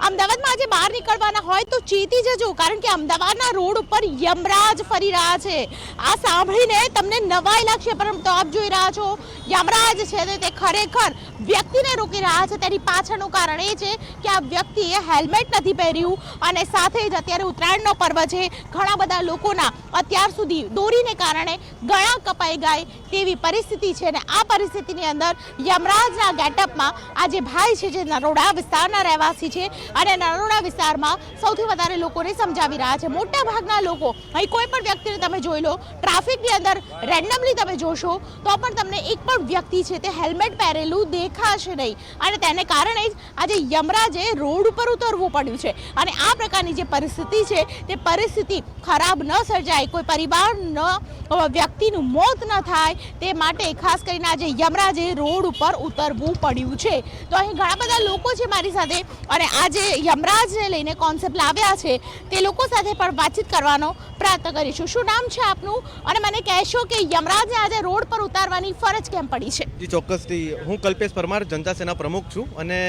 અમદાવાદમાં આજે બહાર નીકળવાના હોય તો ચેતી જજો, કારણ કે અમદાવાદના રોડ ઉપર યમરાજ ફરી રહ્યા છે। આ સાંભળીને તમને નવાઈ લાગશે, પરંતુ આપ જોઈ રહ્યા છો યમરાજ છે તે ખરેખર વ્યક્તિને રોકી રહ્યા છે। તેની પાછળનું કારણ એ છે કે આ વ્યક્તિએ હેલ્મેટ નથી પહેર્યું અને સાથે જ અત્યારે ઉત્તરાયણનો પર્વ છે। ઘણા બધા લોકોના અત્યાર સુધી દોરીને કારણે ગળા કપાઈ ગયા તેવી પરિસ્થિતિ છે અને આ પરિસ્થિતિની અંદર યમરાજના ગેટઅપમાં આ જે ભાઈ છે જે નરોડા વિસ્તારના રહેવાસી છે અને નરોડા વિસ્તારમાં સૌથી વધારે લોકોને સમજાવી રહ્યા છે। મોટા ભાગના લોકો અહીં કોઈ પણ વ્યક્તિને તમે જોઈ લો, ટ્રાફિકની અંદર રેન્ડમલી તમે જોશો તો પણ તમને એક પણ વ્યક્તિ છે તે હેલ્મેટ પહેરેલું દેખાશે નહીં અને તેને કારણે જ આજે યમરાજે રોડ ઉપર ઉતરવું પડ્યું છે અને આ પ્રકારની જે પરિસ્થિતિ છે તે પરિસ્થિતિ ખરાબ ન સર્જાય, કોઈ પરિવારનો વ્યક્તિનું મોત ન થાય તે માટે ખાસ કરીને આજે યમરાજે રોડ ઉપર ઉતરવું પડ્યું છે। તો અહીં ઘણા બધા લોકો છે મારી સાથે અને આજે યમરાજને લઈને કોન્સેપ્ટ લાવ્યા છે તે લોકો સાથે પણ વાતચીત કરવાનો પ્રયત્ન કરીશું। શું નામ છે આપનું અને મને કહેશો કે યમરાજને આજે રોડ પર ઉતારવાની ફરજ કેમ પડી છે? જી ચોક્કસથી, હું કલ્પેશ પરમાર જનતા સેના પ્રમુખ છું અને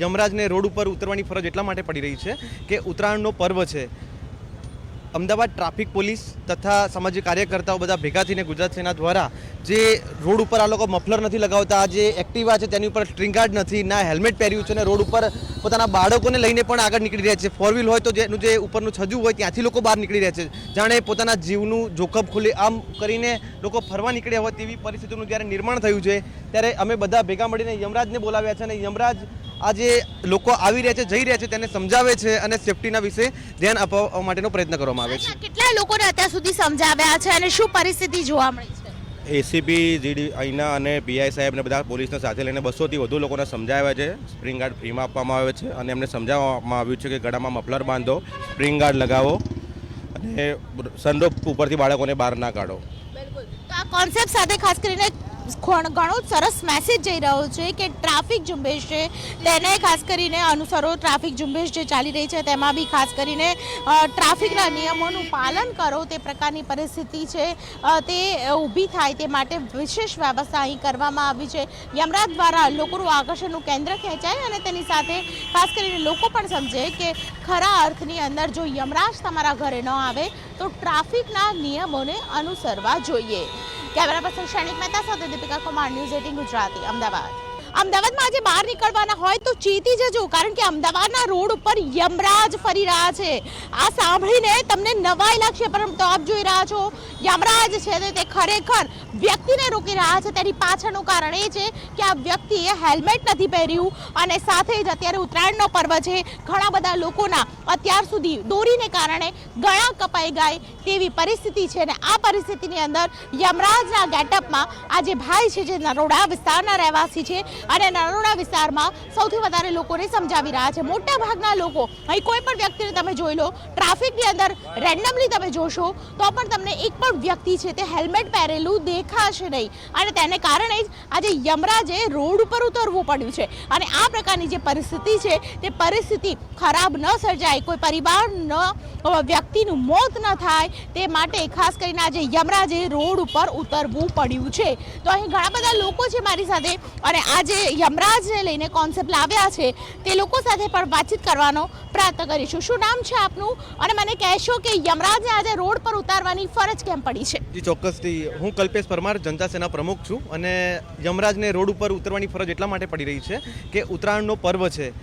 યમરાજને રોડ ઉપર ઉતરવાની ફરજ એટલા માટે પડી રહી છે કે ઉત્તરાયણનો પર્વ છે। અમદાવાદ ટ્રાફિક પોલીસ તથા સામાજિક કાર્યકર્તાઓ બધા ભેગા થઈને ગુજરાત સેના દ્વારા જે રોડ ઉપર આ લોકો મફલર નથી લગાવતા, જે એક્ટિવા છે તેની ઉપર સ્ટ્રિંગ ગાર્ડ નથી, ના હેલ્મેટ પહેર્યું છે અને રોડ ઉપર પોતાના બાળકોને લઈને પણ આગળ નીકળી રહ્યા છે। ફોર વ્હીલ હોય તો જેનું જે ઉપરનું છજુ હોય ત્યાંથી લોકો બહાર નીકળી રહ્યા છે, જાણે પોતાના જીવનું જોખમ ખુલ્લે આમ કરીને લોકો ફરવા નીકળ્યા હોય તેવી પરિસ્થિતિનું જ્યારે નિર્માણ થયું છે ત્યારે અમે બધા ભેગા મળીને યમરાજને બોલાવ્યા છે અને યમરાજ આજે લોકો આવી રહ્યા છે, જઈ રહ્યા છે તેને સમજાવે છે અને સેફટીના વિશે ધ્યાન આપવા માટેનો પ્રયત્ન કરવામાં આવે છે। કેટલા લોકોને અત્યાર સુધી સમજાવ્યા છે અને શું પરિસ્થિતિ જોવા મળી છે? એસીપી જીડી અહીંના અને પીઆઈ સાહેબને બધા પોલીસને સાથે લઈને 200થી વધુ લોકોને સમજાવ્યા છે। સ્પ્રિંગ ગાર્ડ ફ્રીમાં આપવામાં આવે છે અને એમને સમજાવવામાં આવ્યું છે કે ગળામાં મફલર બાંધો, સ્પ્રિંગ ગાર્ડ લગાવો અને સનરૂફ ઉપરથી બાળકોને બહાર ના કાઢો। બિલકુલ, તો આ કોન્સેપ્ટ સાથે ખાસ કરીને ઘણો સરસ મેસેજ જઈ રહ્યો છે કે ટ્રાફિક ઝુંબેશ છે તેને ખાસ કરીને અનુસરો। ટ્રાફિક ઝુંબેશ જે ચાલી રહી છે તેમાં બી ખાસ કરીને ટ્રાફિકના નિયમોનું પાલન કરો, તે પ્રકારની પરિસ્થિતિ છે તે ઊભી થાય તે માટે વિશેષ વ્યવસ્થા અહીં કરવામાં આવી છે। યમરાજ દ્વારા લોકોનું આકર્ષણનું કેન્દ્ર ખેંચાય અને તેની સાથે ખાસ કરીને લોકો પણ સમજે કે ખરા અર્થની અંદર જો યમરાજ તમારા ઘરે ન આવે તો ટ્રાફિકના નિયમોને અનુસરવા જોઈએ। કેમેરા પર્સન શૈનિક મહેતા સાથે દીપિકા કુમાર, ન્યૂઝ 18 ગુજરાતી, અમદાવાદ। અમદાવાદમાં આજે બહાર નીકળવાના હોય તો ચેતી જજો, કારણ કે અમદાવાદના રોડ ઉપર યમરાજ ફરી રહ્યા છે। આ સાંભળીને તમને નવાઈ લાગશે, પરંતુ આપ જોઈ રહ્યા છો યમરાજ છે તે ખરેખર વ્યક્તિને રોકી રહ્યા છે। તેની પાછળનું કારણ એ છે કે આ વ્યક્તિએ હેલ્મેટ નથી પહેર્યું અને સાથે જ અત્યારે ઉત્તરાયણનો પર્વ છે। ઘણા બધા લોકોના અત્યાર સુધી દોરીને કારણે ગળા કપાઈ ગયા તેવી પરિસ્થિતિ છે અને આ પરિસ્થિતિની અંદર યમરાજના ગેટઅપમાં આ જે ભાઈ છે જે નરોડા વિસ્તારના રહેવાસી છે અને નરોડા વિસ્તારમાં સૌથી વધારે લોકોને સમજાવી રહ્યા છે। મોટા ભાગના લોકો અહીં કોઈ પણ વ્યક્તિને તમે જોઈ લો, ટ્રાફિકની અંદર રેન્ડમલી તમે જોશો તો પણ તમને એક પણ વ્યક્તિ છે તે હેલ્મેટ પહેરેલું દેખાશે નહીં અને તેને કારણે જ આજે યમરાજે રોડ ઉપર ઉતરવું પડ્યું છે અને આ પ્રકારની જે પરિસ્થિતિ છે તે પરિસ્થિતિ ખરાબ ન સર્જાય, કોઈ પરિવારનો વ્યક્તિનું મોત ન થાય તે માટે ખાસ કરીને આજે યમરાજે રોડ ઉપર ઉતરવું પડ્યું છે। તો અહીં ઘણા બધા લોકો છે મારી સાથે અને આજે યમરાજને લઈને કોન્સેપ્ટ લાવ્યા છે તે લોકો સાથે પણ વાતચીત કરવાનો પ્રયત્ન કરીશું। શું નામ છે આપનું અને મને કહેશો કે યમરાજને આજે રોડ પર ઉતારવાની ફરજ કેમ પડી છે? જી ચોક્કસથી, હું કલ્પેશ પરમાર જનતા સેના પ્રમુખ છું અને યમરાજને રોડ ઉપર ઉતરવાની ફરજ એટલા માટે પડી રહી છે કે ઉત્તરાયણનો પર્વ છે।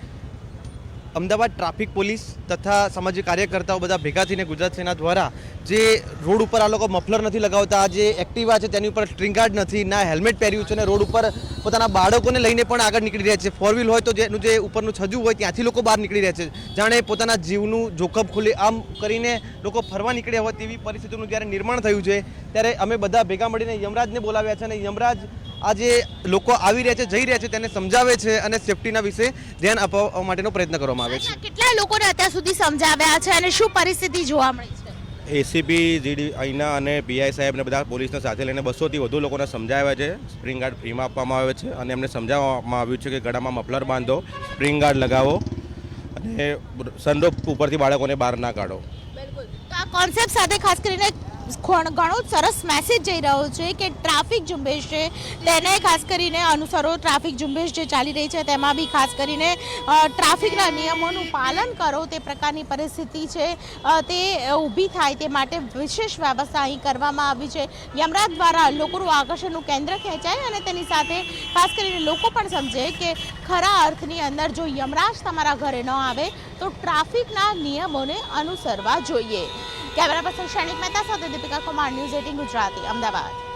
અમદાવાદ ટ્રાફિક પોલીસ તથા સામાજિક કાર્યકર્તાઓ બધા ભેગા થઈને ગુજરાત સેના દ્વારા જે રોડ ઉપર આ લોકો મફલર નથી લગાવતા, જે એક્ટિવા છે તેની ઉપર સ્ટ્રિંગ ગાર્ડ નથી, ના હેલ્મેટ પહેર્યું છે અને રોડ ઉપર પોતાના બાળકોને લઈને પણ આગળ નીકળી રહ્યા છે। ફોર વ્હીલ હોય તો જેનું જે ઉપરનું છજુ હોય ત્યાંથી લોકો બહાર નીકળી રહ્યા છે, જાણે પોતાના જીવનું જોખમ ખુલ્લે આમ કરીને લોકો ફરવા નીકળ્યા હોય તેવી પરિસ્થિતિનું જ્યારે નિર્માણ થયું છે ત્યારે અમે બધા ભેગા મળીને યમરાજને બોલાવ્યા છે અને યમરાજ આજે લોકો આવી રહ્યા છે, જઈ રહ્યા છે તેને સમજાવે છે અને સેફટીના વિશે ધ્યાન આપવા માટેનો પ્રયત્ન કરવામાં આવે છે। કેટલા લોકોને અત્યાર સુધી સમજાવ્યા છે અને શું પરિસ્થિતિ જોવા મળી છે? એસીપી જીડી અહીંના અને પીઆઈ સાહેબને બધા પોલીસને સાથે લઈને 200થી વધુ લોકોને સમજાવ્યા છે। સ્પ્રિંગ ગાર્ડ ફ્રીમાં આપવામાં આવે છે અને એમને સમજાવવામાં આવ્યું છે કે ગળામાં મફલર બાંધો, સ્પ્રિંગ ગાર્ડ લગાવો અને સનરૂફ ઉપરથી બાળકોને બહાર ના કાઢો। બિલકુલ, તો આ કોન્સેપ્ટ સાથે ખાસ કરીને ઘણો જ સરસ મેસેજ જઈ રહ્યો છે કે ટ્રાફિક ઝુંબેશ છે તેને ખાસ કરીને અનુસરો. ટ્રાફિક ઝુંબેશ જે ચાલી રહી છે તેમાં બી ખાસ કરીને ટ્રાફિકના નિયમોનું પાલન કરો તે પ્રકારની પરિસ્થિતિ છે તે ઊભી થાય તે માટે વિશેષ વ્યવસ્થા અહીં કરવામાં આવી છે. યમરાજ દ્વારા લોકોનું આકર્ષણનું કેન્દ્ર ખેંચાય અને તેની સાથે ખાસ કરીને લોકો પણ સમજે કે ખરા અર્થની અંદર જો યમરાજ તમારા ઘરે ન આવે તો ટ્રાફિકના નિયમોને અનુસરવા જોઈએ. કેમેરા પર્સન શૈનિક મહેતા સાથે દીપિકા કુમાર, ન્યૂઝ 18 ગુજરાતી, અમદાવાદ.